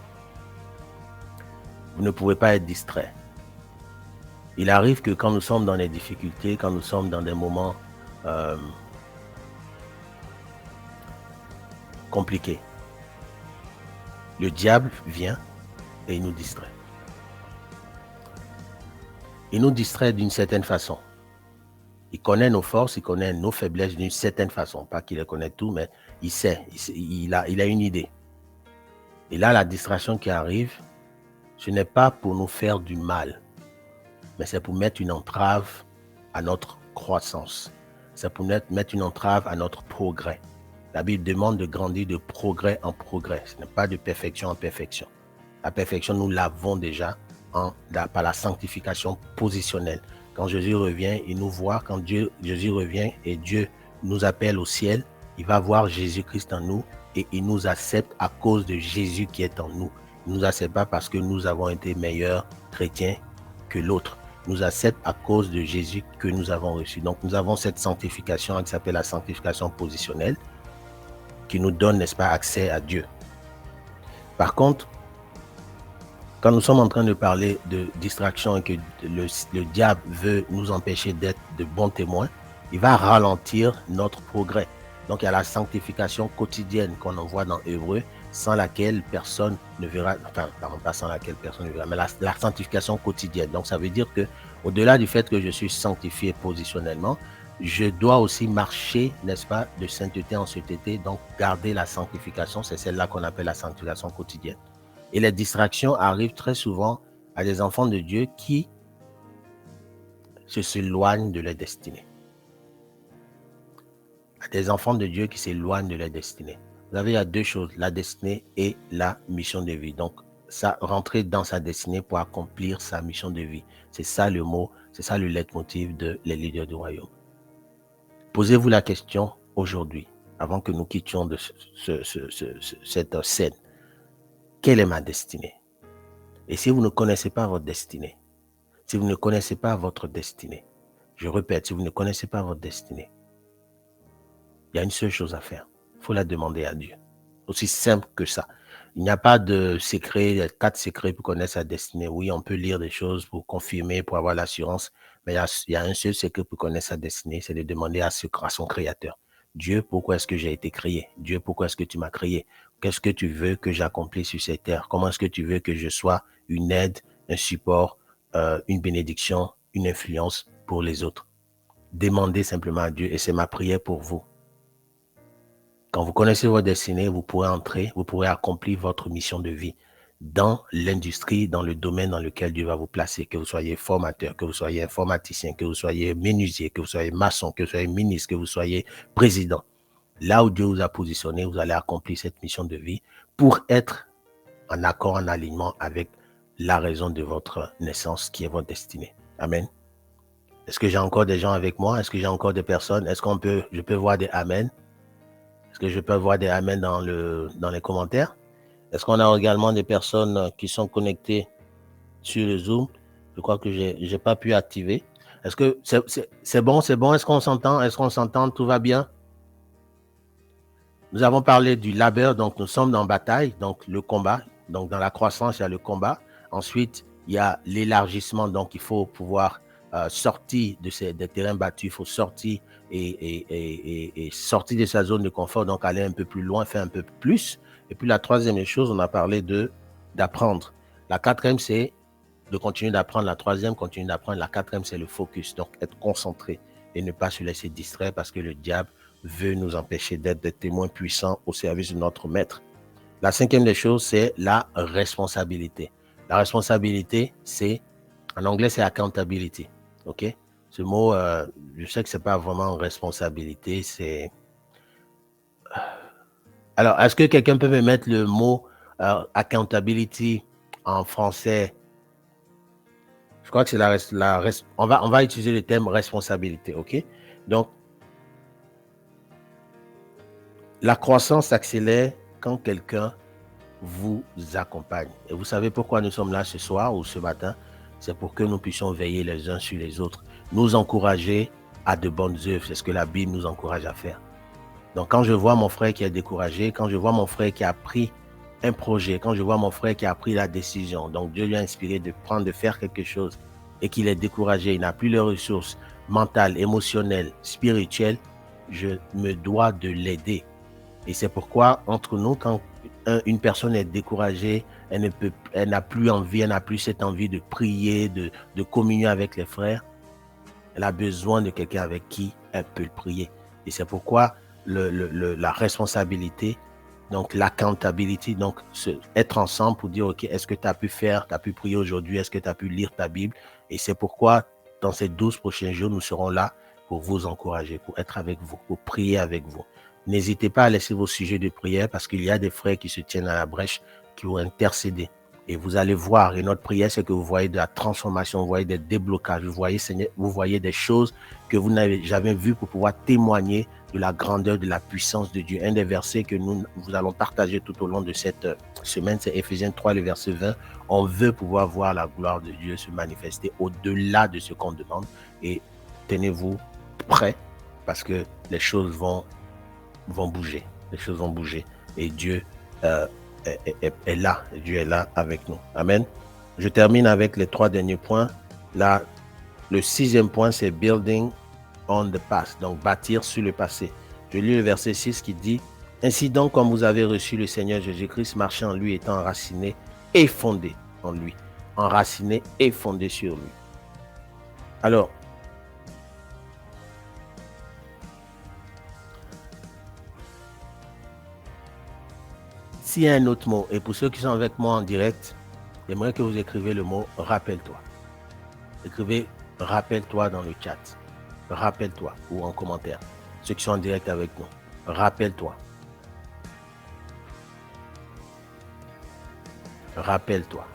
Vous ne pouvez pas être distrait. Il arrive que quand nous sommes dans les difficultés, quand nous sommes dans des moments compliqués, le diable vient et il nous distrait. Il nous distrait d'une certaine façon. Il connaît nos forces, il connaît nos faiblesses d'une certaine façon. Pas qu'il les connaît tout, mais il sait, il a une idée. Et là, la distraction qui arrive, ce n'est pas pour nous faire du mal, mais c'est pour mettre une entrave à notre croissance. C'est pour mettre une entrave à notre progrès. La Bible demande de grandir de progrès en progrès. Ce n'est pas de perfection en perfection. La perfection, nous l'avons déjà par la sanctification positionnelle. Quand Jésus revient, il nous voit. Quand Jésus revient et Dieu nous appelle au ciel, il va voir Jésus-Christ en nous et il nous accepte à cause de Jésus qui est en nous. Il ne nous accepte pas parce que nous avons été meilleurs chrétiens que l'autre. Il nous accepte à cause de Jésus que nous avons reçu. Donc nous avons cette sanctification qui s'appelle la sanctification positionnelle qui nous donne, n'est-ce pas, accès à Dieu. Par contre, quand nous sommes en train de parler de distraction et que le diable veut nous empêcher d'être de bons témoins, il va ralentir notre progrès. Donc, il y a la sanctification quotidienne qu'on envoie dans Hébreux, sans laquelle personne ne verra, enfin, pardon, pas sans laquelle personne ne verra, mais la sanctification quotidienne. Donc, ça veut dire que, au-delà du fait que je suis sanctifié positionnellement, je dois aussi marcher, n'est-ce pas, de sainteté en sainteté, donc garder la sanctification, c'est celle-là qu'on appelle la sanctification quotidienne. Et les distractions arrivent très souvent à des enfants de Dieu qui s'éloignent de leur destinée. À des enfants de Dieu qui s'éloignent de leur destinée. Vous savez, il y a deux choses, la destinée et la mission de vie. Donc, rentrer dans sa destinée pour accomplir sa mission de vie. C'est ça le mot, c'est ça le leitmotiv de les leaders du royaume. Posez-vous la question aujourd'hui, avant que nous quittions de cette scène. Quelle est ma destinée? Et si vous ne connaissez pas votre destinée, si vous ne connaissez pas votre destinée, je répète, si vous ne connaissez pas votre destinée, il y a une seule chose à faire. Il faut la demander à Dieu. Aussi simple que ça. Il n'y a pas de secret, il y a 4 secrets pour connaître sa destinée. Oui, on peut lire des choses pour confirmer, pour avoir l'assurance, mais il y a un seul secret pour connaître sa destinée, c'est de demander à son Créateur. Dieu, pourquoi est-ce que j'ai été créé? Dieu, pourquoi est-ce que tu m'as créé? Qu'est-ce que tu veux que j'accomplisse sur cette terre? Comment est-ce que tu veux que je sois une aide, un support, une bénédiction, une influence pour les autres? Demandez simplement à Dieu et c'est ma prière pour vous. Quand vous connaissez votre destinée, vous pourrez entrer, vous pourrez accomplir votre mission de vie dans l'industrie, dans le domaine dans lequel Dieu va vous placer, que vous soyez formateur, que vous soyez informaticien, que vous soyez menuisier, que vous soyez maçon, que vous soyez ministre, que vous soyez président. Là où Dieu vous a positionné, vous allez accomplir cette mission de vie pour être en accord, en alignement avec la raison de votre naissance qui est votre destinée. Amen. Est-ce que j'ai encore des gens avec moi? Est-ce que j'ai encore des personnes? Est-ce que je peux voir des amen? Est-ce que je peux voir des amen dans les commentaires? Est-ce qu'on a également des personnes qui sont connectées sur le Zoom? Je crois que je n'ai pas pu activer. Est-ce que c'est bon? C'est bon? Est-ce qu'on s'entend? Est-ce qu'on s'entend? Tout va bien? Nous avons parlé du labeur, donc nous sommes dans bataille, donc le combat. Donc dans la croissance, il y a le combat. Ensuite, il y a l'élargissement, donc il faut pouvoir sortir des terrains battus, il faut sortir et sortir de sa zone de confort, donc aller un peu plus loin, faire un peu plus. Et puis la troisième chose, on a parlé d'apprendre. La quatrième, c'est de continuer d'apprendre. La troisième, continuer d'apprendre. La quatrième, c'est le focus, donc être concentré et ne pas se laisser distraire parce que le diable veut nous empêcher d'être des témoins puissants au service de notre maître. La cinquième des choses, c'est la responsabilité. La responsabilité, en anglais, c'est accountability. OK? Ce mot, je sais que c'est pas vraiment responsabilité, c'est... Alors, est-ce que quelqu'un peut me mettre le mot accountability en français? Je crois que c'est on va utiliser le terme responsabilité, OK? Donc, la croissance s'accélère quand quelqu'un vous accompagne. Et vous savez pourquoi nous sommes là ce soir ou ce matin? C'est pour que nous puissions veiller les uns sur les autres, nous encourager à de bonnes œuvres. C'est ce que la Bible nous encourage à faire. Donc, quand je vois mon frère qui est découragé, quand je vois mon frère qui a pris un projet, quand je vois mon frère qui a pris la décision, donc Dieu lui a inspiré de faire quelque chose et qu'il est découragé, il n'a plus les ressources mentales, émotionnelles, spirituelles, je me dois de l'aider. Et c'est pourquoi, entre nous, quand une personne est découragée, elle n'a plus envie, elle n'a plus cette envie de prier, de communier avec les frères, elle a besoin de quelqu'un avec qui elle peut prier. Et c'est pourquoi la responsabilité, donc l'accountability, donc être ensemble pour dire, OK, est-ce que tu as pu faire, tu as pu prier aujourd'hui, est-ce que tu as pu lire ta Bible? Et c'est pourquoi, dans ces 12 prochains jours, nous serons là pour vous encourager, pour être avec vous, pour prier avec vous. N'hésitez pas à laisser vos sujets de prière parce qu'il y a des frères qui se tiennent à la brèche, qui vont intercéder. Et vous allez voir, et notre prière, c'est que vous voyez de la transformation, vous voyez des déblocages, vous voyez des choses que vous n'avez jamais vues pour pouvoir témoigner de la grandeur, de la puissance de Dieu. Un des versets que nous allons partager tout au long de cette semaine, c'est Éphésiens 3, le verset 20. On veut pouvoir voir la gloire de Dieu se manifester au-delà de ce qu'on demande. Et tenez-vous prêts parce que les choses vont bouger. Les choses vont bouger. Et Dieu est là. Dieu est là avec nous. Amen. Je termine avec les 3 derniers points. Là, le 6e point, c'est building on the past. Donc, bâtir sur le passé. Je lis le verset 6 qui dit: Ainsi donc, comme vous avez reçu le Seigneur Jésus-Christ, marchez en lui, étant enraciné et fondé en lui. Enraciné et fondé sur lui. Alors, s'il y a un autre mot, et pour ceux qui sont avec moi en direct, j'aimerais que vous écrivez le mot rappelle-toi. Écrivez rappelle-toi dans le chat. Rappelle-toi ou en commentaire. Ceux qui sont en direct avec nous. Rappelle-toi. Rappelle-toi.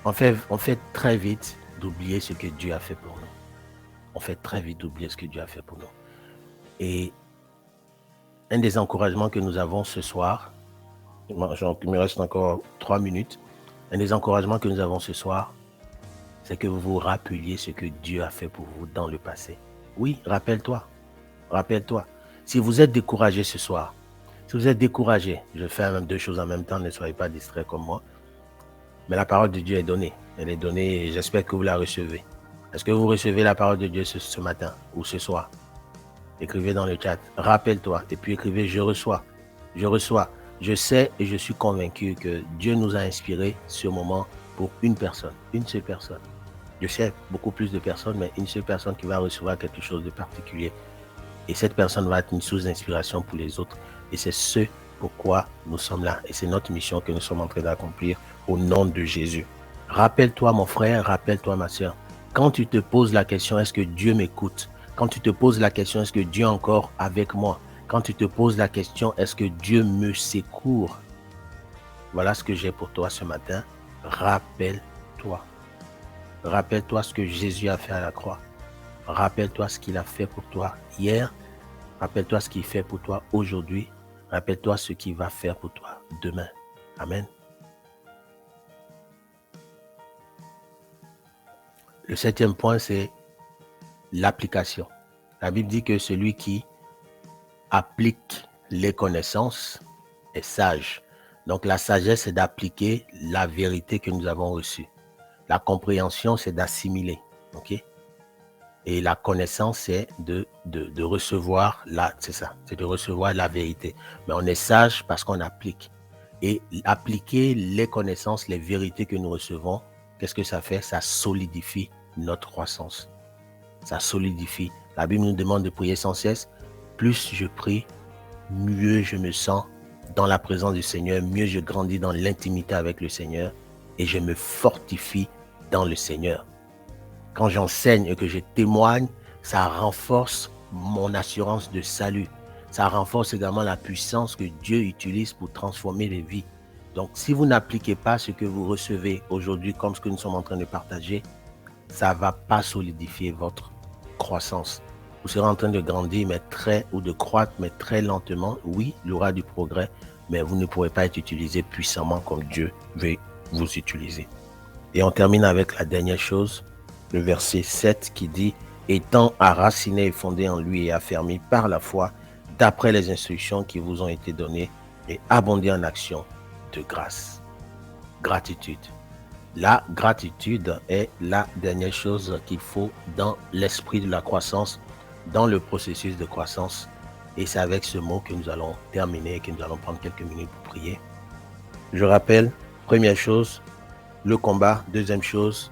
On fait très vite d'oublier ce que Dieu a fait pour nous. On fait très vite d'oublier ce que Dieu a fait pour nous. Et un des encouragements que nous avons ce soir, il me reste encore 3 minutes, un des encouragements que nous avons ce soir, c'est que vous vous rappeliez ce que Dieu a fait pour vous dans le passé. Oui, rappelle-toi. Rappelle-toi. Si vous êtes découragé ce soir, si vous êtes découragé, je fais même 2 choses en même temps, ne soyez pas distraits comme moi. Mais la parole de Dieu est donnée. Elle est donnée et j'espère que vous la recevez. Est-ce que vous recevez la parole de Dieu ce matin ou ce soir? Écrivez dans le chat, rappelle-toi, et puis écrivez, je reçois, je sais et je suis convaincu que Dieu nous a inspiré ce moment pour une personne, une seule personne. Je sais beaucoup plus de personnes, mais une seule personne qui va recevoir quelque chose de particulier. Et cette personne va être une source d'inspiration pour les autres. Et c'est ce pourquoi nous sommes là. Et c'est notre mission que nous sommes en train d'accomplir au nom de Jésus. Rappelle-toi, mon frère, rappelle-toi, ma soeur. Quand tu te poses la question, est-ce que Dieu m'écoute? Quand tu te poses la question, est-ce que Dieu est encore avec moi? Quand tu te poses la question, est-ce que Dieu me secourt? Voilà ce que j'ai pour toi ce matin. Rappelle-toi. Rappelle-toi ce que Jésus a fait à la croix. Rappelle-toi ce qu'il a fait pour toi hier. Rappelle-toi ce qu'il fait pour toi aujourd'hui. Rappelle-toi ce qu'il va faire pour toi demain. Amen. Le 7e point, c'est l'application. La Bible dit que celui qui applique les connaissances est sage. Donc la sagesse, c'est d'appliquer la vérité que nous avons reçue. La compréhension, c'est d'assimiler. OK? Et la connaissance, c'est de recevoir c'est de recevoir la vérité. Mais on est sage parce qu'on applique. Et appliquer les connaissances, les vérités que nous recevons, qu'est-ce que ça fait? Ça solidifie notre croissance. Ça solidifie. La Bible nous demande de prier sans cesse. Plus je prie, mieux je me sens dans la présence du Seigneur, mieux je grandis dans l'intimité avec le Seigneur et je me fortifie dans le Seigneur. Quand j'enseigne et que je témoigne, ça renforce mon assurance de salut. Ça renforce également la puissance que Dieu utilise pour transformer les vies. Donc, si vous n'appliquez pas ce que vous recevez aujourd'hui, comme ce que nous sommes en train de partager, ça ne va pas solidifier votre croissance. Vous serez en train de grandir, ou de croître, mais très lentement. Oui, il y aura du progrès, mais vous ne pourrez pas être utilisé puissamment comme Dieu veut vous utiliser. Et on termine avec la dernière chose, le verset 7 qui dit « Étant enraciné et fondé en lui et affermi par la foi, d'après les instructions qui vous ont été données, et abondé en action de grâce. » Gratitude. La gratitude est la dernière chose qu'il faut dans l'esprit de la croissance, dans le processus de croissance. Et c'est avec ce mot que nous allons terminer et que nous allons prendre quelques minutes pour prier. Je rappelle, première chose, le combat. Deuxième chose,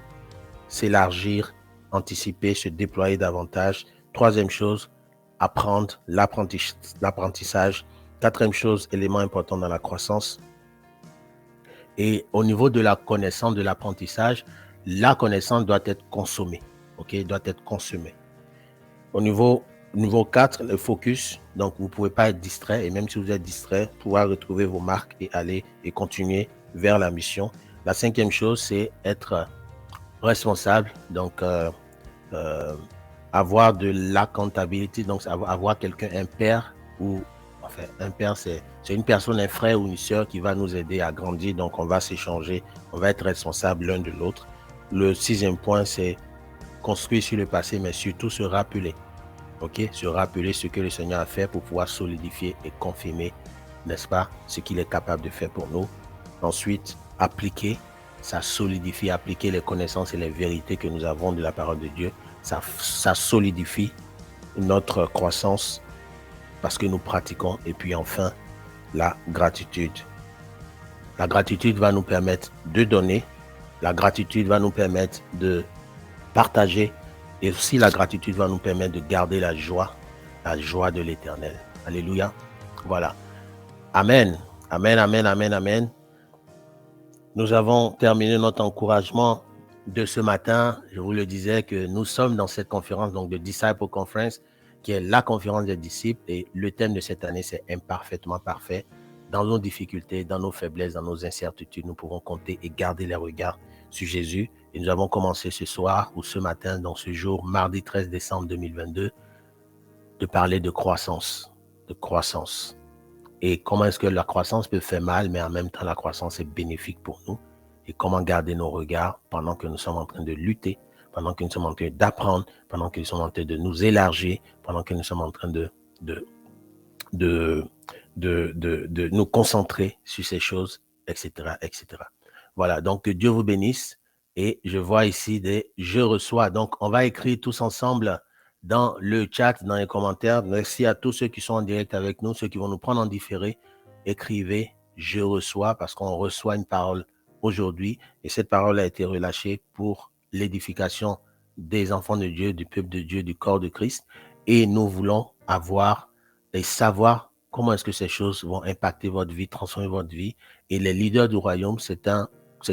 s'élargir, anticiper, se déployer davantage. Troisième chose, apprendre, l'apprentissage. Quatrième chose, élément important dans la croissance. Et au niveau de la connaissance, de l'apprentissage, la connaissance doit être consommée. OK, doit être consommée. Au niveau 4, le focus. Donc, vous ne pouvez pas être distrait. Et même si vous êtes distrait, pouvoir retrouver vos marques et aller et continuer vers la mission. La 5e chose, c'est être responsable. Donc, avoir de l'accountability. Donc, avoir quelqu'un, un père ou enfin, un père, c'est une personne, un frère ou une sœur qui va nous aider à grandir. Donc, on va s'échanger, on va être responsable l'un de l'autre. Le 6e point, c'est construire sur le passé, mais surtout se rappeler. OK? Se rappeler ce que le Seigneur a fait pour pouvoir solidifier et confirmer, n'est-ce pas, ce qu'il est capable de faire pour nous. Ensuite, appliquer, ça solidifie, appliquer les connaissances et les vérités que nous avons de la parole de Dieu. Ça solidifie notre croissance parce que nous pratiquons. Et puis enfin, la gratitude. La gratitude va nous permettre de donner. La gratitude va nous permettre de partager. Et aussi, la gratitude va nous permettre de garder la joie de l'Éternel. Alléluia. Voilà. Amen. Amen, amen, amen, amen. Nous avons terminé notre encouragement de ce matin. Je vous le disais que nous sommes dans cette conférence donc de Disciple Conference, qui est la conférence des disciples. Et le thème de cette année, c'est Imparfaitement parfait. dans nos difficultés, dans nos faiblesses, dans nos incertitudes, nous pouvons compter et garder les regards sur Jésus. Et nous avons commencé ce soir ou ce matin, dans ce jour, mardi 13 décembre 2022, de parler de croissance, de croissance. Et comment est-ce que la croissance peut faire mal, mais en même temps, la croissance est bénéfique pour nous. Et comment garder nos regards pendant que nous sommes en train de lutter, pendant que nous sommes en train d'apprendre, pendant que nous sommes en train de nous élargir, pendant que nous sommes en train de nous concentrer sur ces choses, etc., etc. Voilà, donc que Dieu vous bénisse. Et je vois ici des « je reçois ». Donc, on va écrire tous ensemble dans le chat, dans les commentaires. Merci à tous ceux qui sont en direct avec nous, ceux qui vont nous prendre en différé. Écrivez « je reçois » parce qu'on reçoit une parole aujourd'hui. Et cette parole a été relâchée pour l'édification des enfants de Dieu, du peuple de Dieu, du corps de Christ. Et nous voulons avoir et savoir comment est-ce que ces choses vont impacter votre vie, transformer votre vie. Et les leaders du royaume, c'est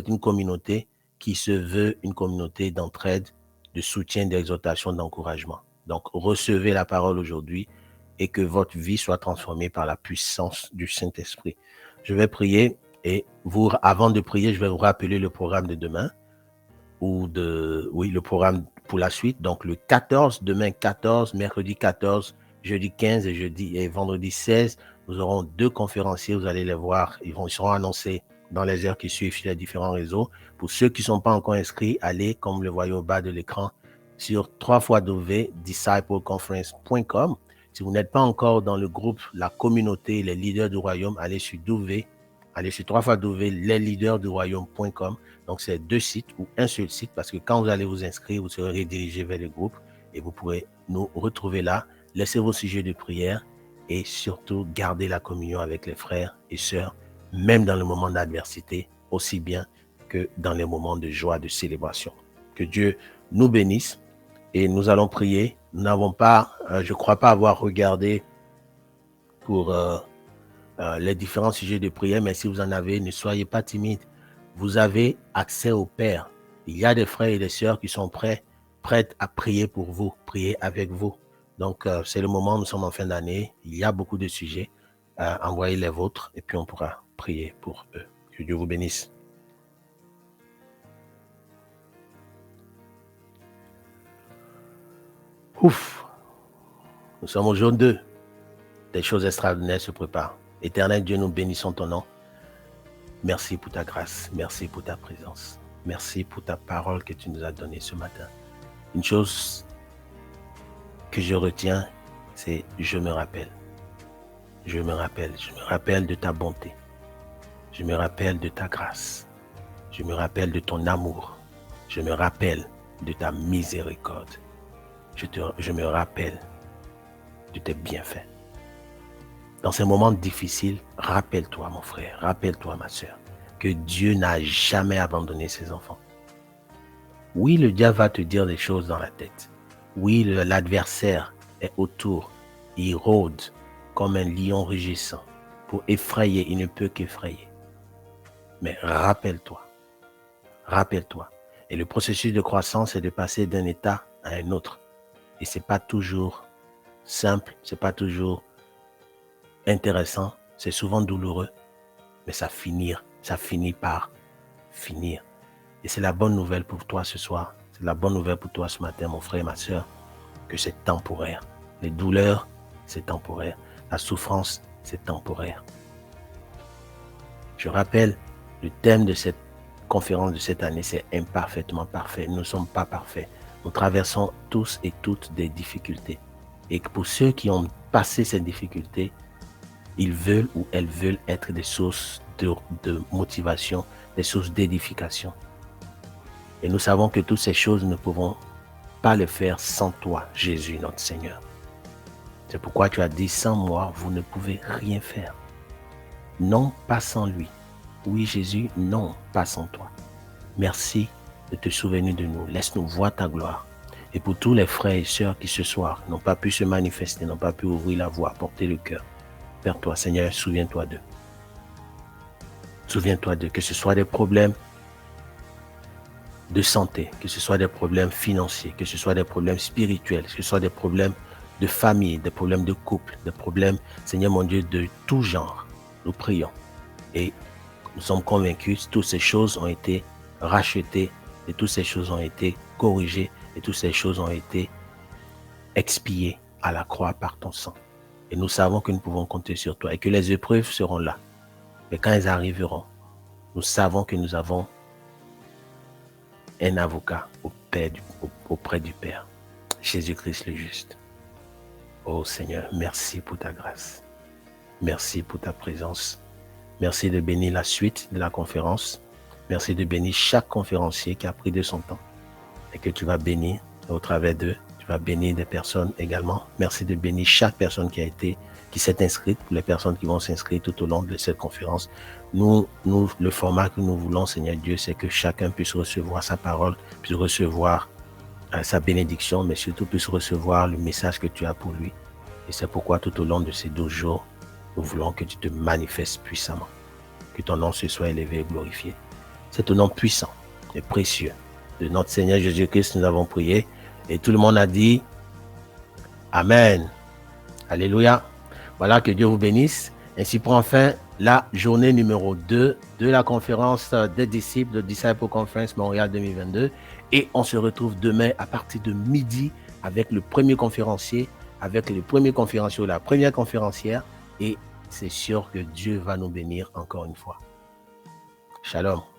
une communauté qui se veut une communauté d'entraide, de soutien, d'exhortation, d'encouragement. Donc, recevez la parole aujourd'hui et que votre vie soit transformée par la puissance du Saint-Esprit. Je vais prier et avant de prier, je vais vous rappeler le programme de demain le programme pour la suite. Donc, le 14, demain 14, mercredi 14, jeudi 15 et vendredi 16, nous aurons 2 conférenciers. Vous allez les voir. Ils seront annoncés dans les heures qui suivent sur les différents réseaux. Pour ceux qui ne sont pas encore inscrits, allez, comme vous le voyez au bas de l'écran, sur www.discipleconference.com. Si vous n'êtes pas encore dans le groupe, la communauté, les leaders du royaume, allez sur www.lesleadersduroyaume.com. Donc, c'est 2 sites ou un seul site parce que quand vous allez vous inscrire, vous serez redirigé vers le groupe et vous pourrez nous retrouver là. Laissez vos sujets de prière et surtout gardez la communion avec les frères et sœurs, même dans le moment d'adversité, aussi bien que dans les moments de joie, de célébration. Que Dieu nous bénisse et nous allons prier. Nous n'avons pas, je ne crois pas avoir regardé pour les différents sujets de prière, mais si vous en avez, ne soyez pas timide. Vous avez accès au Père. Il y a des frères et des sœurs qui sont prêts à prier pour vous, prier avec vous. Donc, c'est le moment, nous sommes en fin d'année. Il y a beaucoup de sujets. Envoyez les vôtres et puis on pourra prier pour eux. Que Dieu vous bénisse. Ouf! Nous sommes au jour 2. Des choses extraordinaires se préparent. Éternel Dieu, nous bénissons ton nom. Merci pour ta grâce. Merci pour ta présence. Merci pour ta parole que tu nous as donnée ce matin. Une chose que je retiens, c'est je me rappelle. Je me rappelle de ta bonté. Je me rappelle de ta grâce. Je me rappelle de ton amour. Je me rappelle de ta miséricorde. Je me rappelle de tes bienfaits. Dans ces moments difficiles, rappelle-toi, mon frère, rappelle-toi, ma sœur, que Dieu n'a jamais abandonné ses enfants. Oui, le diable va te dire des choses dans la tête. Oui, l'adversaire est autour. Il rôde comme un lion rugissant. Pour effrayer, il ne peut qu'effrayer. Mais rappelle-toi. Et le processus de croissance est de passer d'un état à un autre. Et ce n'est pas toujours simple, ce n'est pas toujours intéressant, c'est souvent douloureux, mais ça finit par finir. Et c'est la bonne nouvelle pour toi ce soir, c'est la bonne nouvelle pour toi ce matin, mon frère et ma sœur, que c'est temporaire. Les douleurs, c'est temporaire. La souffrance, c'est temporaire. Je rappelle, le thème de cette conférence de cette année, c'est imparfaitement parfait. Nous ne sommes pas parfaits. Nous traversons tous et toutes des difficultés. Et pour ceux qui ont passé ces difficultés, ils veulent ou elles veulent être des sources de motivation, des sources d'édification. Et nous savons que toutes ces choses, nous ne pouvons pas les faire sans toi, Jésus, notre Seigneur. C'est pourquoi tu as dit, sans moi, vous ne pouvez rien faire. Non, pas sans lui. Oui, Jésus, non, pas sans toi. Merci de te souvenir de nous. Laisse-nous voir ta gloire. Et pour tous les frères et sœurs qui ce soir n'ont pas pu se manifester, n'ont pas pu ouvrir la voie, porter le cœur, vers toi, Seigneur, souviens-toi d'eux. Souviens-toi d'eux, que ce soit des problèmes de santé, que ce soit des problèmes financiers, que ce soit des problèmes spirituels, que ce soit des problèmes de famille, des problèmes de couple, des problèmes, Seigneur mon Dieu, de tout genre. Nous prions. Et nous sommes convaincus que toutes ces choses ont été rachetées, et toutes ces choses ont été corrigées, et toutes ces choses ont été expiées à la croix par ton sang. Et nous savons que nous pouvons compter sur toi et que les épreuves seront là. Mais quand elles arriveront, nous savons que nous avons un avocat auprès du Père, Jésus-Christ le juste. Oh Seigneur, merci pour ta grâce. Merci pour ta présence. Merci de bénir la suite de la conférence. Merci de bénir chaque conférencier qui a pris de son temps et que tu vas bénir au travers d'eux. Tu vas bénir des personnes également. Merci de bénir chaque personne qui s'est inscrite, pour les personnes qui vont s'inscrire tout au long de cette conférence. Nous, le format que nous voulons, Seigneur Dieu, c'est que chacun puisse recevoir sa parole, puisse recevoir sa bénédiction, mais surtout puisse recevoir le message que tu as pour lui. Et c'est pourquoi tout au long de ces 12 jours, nous voulons que tu te manifestes puissamment. Que ton nom se soit élevé et glorifié. C'est au nom puissant et précieux de notre Seigneur Jésus-Christ, nous avons prié. Et tout le monde a dit Amen. Alléluia. Voilà, que Dieu vous bénisse. Ainsi prend fin la journée numéro 2 de la conférence des disciples de Disciple Conference Montréal 2022. Et on se retrouve demain à partir de midi avec le premier conférencier, avec le premier conférencier ou la première conférencière. Et c'est sûr que Dieu va nous bénir encore une fois. Shalom.